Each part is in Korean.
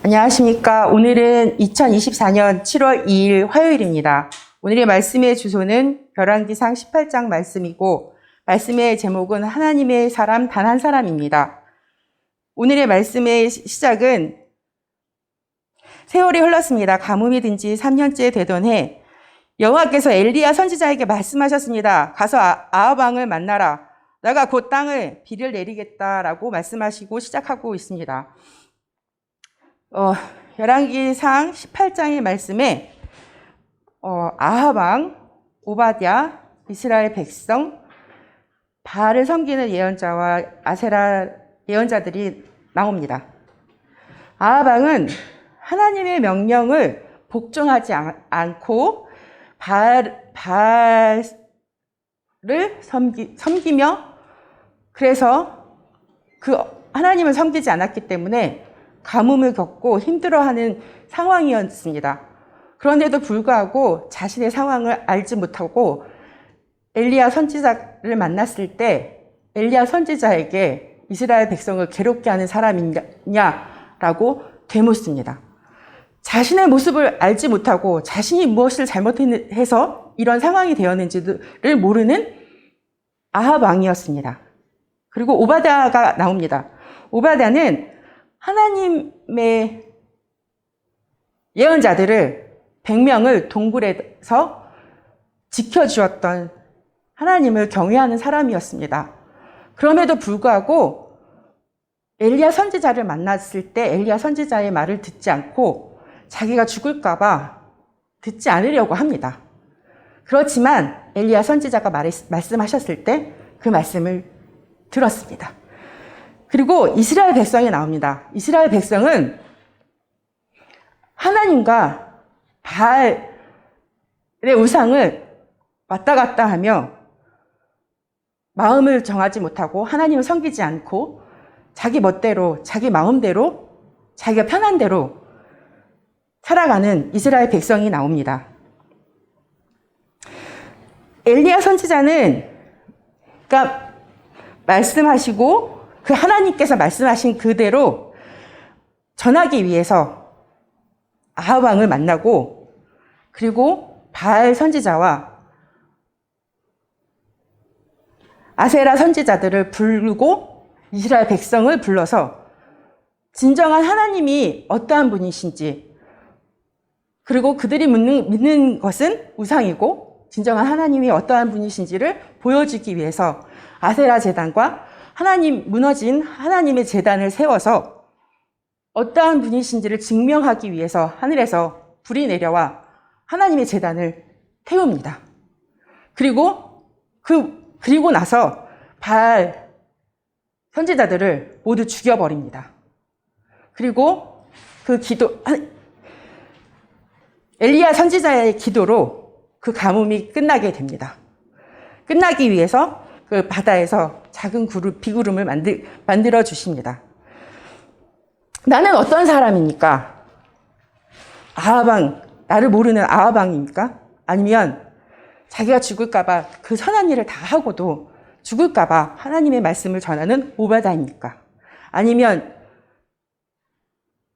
안녕하십니까. 오늘은 2024년 7월 2일 화요일입니다. 오늘의 말씀의 주소는 열왕기상 18장 말씀이고 말씀의 제목은 하나님의 사람 단 한 사람입니다. 오늘의 말씀의 시작은 세월이 흘렀습니다. 가뭄이 든 지 3년째 되던 해 여호와께서 엘리야 선지자에게 말씀하셨습니다. 가서 아합 왕을 만나라. 내가 곧 땅을 비를 내리겠다라고 말씀하시고 시작하고 있습니다. 열왕기상 18장의 말씀에 아합 왕, 오바댜, 이스라엘 백성, 바알을 섬기는 예언자와 아세라 예언자들이 나옵니다. 아합 왕은 하나님의 명령을 복종하지 않고 바알을 섬기며 그래서 그 하나님을 섬기지 않았기 때문에 가뭄을 겪고 힘들어하는 상황이었습니다. 그런데도 불구하고 자신의 상황을 알지 못하고 엘리야 선지자를 만났을 때 엘리야 선지자에게 이스라엘 백성을 괴롭게 하는 사람이냐라고 되묻습니다. 자신의 모습을 알지 못하고 자신이 무엇을 잘못해서 이런 상황이 되었는지를 모르는 아합 왕이었습니다. 그리고 오바댜가 나옵니다. 오바댜는 하나님의 예언자들을 100명을 동굴에서 지켜주었던 하나님을 경외하는 사람이었습니다. 그럼에도 불구하고 엘리야 선지자를 만났을 때 엘리야 선지자의 말을 듣지 않고 자기가 죽을까 봐 듣지 않으려고 합니다. 그렇지만 엘리야 선지자가 말씀하셨을 때 그 말씀을 들었습니다. 그리고 이스라엘 백성이 나옵니다. 이스라엘 백성은 하나님과 바알의 우상을 왔다 갔다 하며 마음을 정하지 못하고 하나님을 섬기지 않고 자기 멋대로, 자기 마음대로, 자기가 편한 대로 살아가는 이스라엘 백성이 나옵니다. 엘리야 선지자는 그러니까 말씀하시고 그 하나님께서 말씀하신 그대로 전하기 위해서 아합 왕을 만나고 그리고 바알 선지자와 아세라 선지자들을 부르고 이스라엘 백성을 불러서 진정한 하나님이 어떠한 분이신지 그리고 그들이 믿는 것은 우상이고 진정한 하나님이 어떠한 분이신지를 보여주기 위해서 아세라 제단과 무너진 하나님의 제단을 세워서 어떠한 분이신지를 증명하기 위해서 하늘에서 불이 내려와 하나님의 제단을 태웁니다. 그리고 나서 바알 선지자들을 모두 죽여버립니다. 그리고 엘리야 선지자의 기도로 그 가뭄이 끝나게 됩니다. 끝나기 위해서 그 바다에서 작은 비구름을 만들어 주십니다. 나는 어떤 사람입니까? 아합왕, 나를 모르는 아합왕입니까? 아니면 자기가 죽을까봐 그 선한 일을 다 하고도 죽을까봐 하나님의 말씀을 전하는 오바댜입니까? 아니면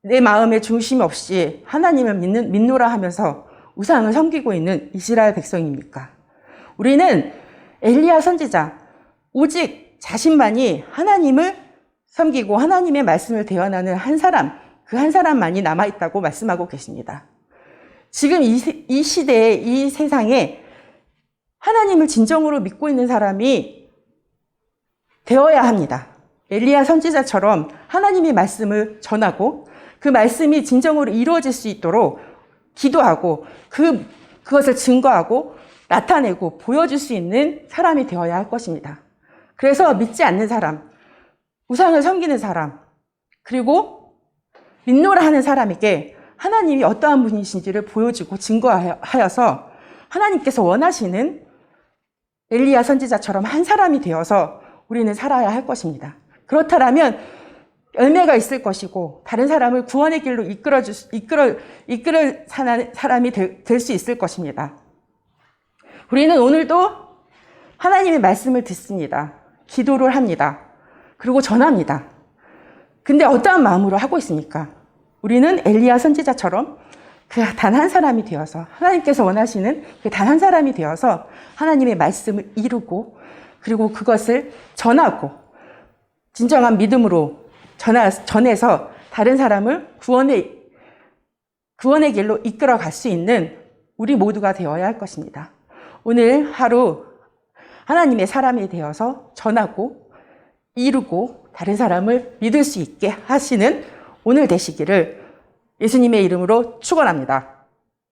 내 마음에 중심 없이 하나님을 믿노라 하면서 우상을 섬기고 있는 이스라엘 백성입니까? 우리는 엘리야 선지자, 오직 자신만이 하나님을 섬기고 하나님의 말씀을 대언하는 한 사람, 그 한 사람만이 남아있다고 말씀하고 계십니다. 지금 이 시대에, 이 세상에 하나님을 진정으로 믿고 있는 사람이 되어야 합니다. 엘리야 선지자처럼 하나님의 말씀을 전하고 그 말씀이 진정으로 이루어질 수 있도록 기도하고 그것을 증거하고 나타내고 보여줄 수 있는 사람이 되어야 할 것입니다. 그래서 믿지 않는 사람, 우상을 섬기는 사람, 그리고 믿노라 하는 사람에게 하나님이 어떠한 분이신지를 보여주고 증거하여서 하나님께서 원하시는 엘리야 선지자처럼 한 사람이 되어서 우리는 살아야 할 것입니다. 그렇다면 열매가 있을 것이고 다른 사람을 구원의 길로 이끌을 사람이 될 수 있을 것입니다. 우리는 오늘도 하나님의 말씀을 듣습니다. 기도를 합니다. 그리고 전합니다. 근데 어떠한 마음으로 하고 있습니까? 우리는 엘리야 선지자처럼 그 단 한 사람이 되어서 하나님께서 원하시는 그 단 한 사람이 되어서 하나님의 말씀을 이루고 그리고 그것을 전하고 진정한 믿음으로 전해서 다른 사람을 구원의 길로 이끌어 갈 수 있는 우리 모두가 되어야 할 것입니다. 오늘 하루 하나님의 사람이 되어서 전하고 이루고 다른 사람을 믿을 수 있게 하시는 오늘 되시기를 예수님의 이름으로 축원합니다.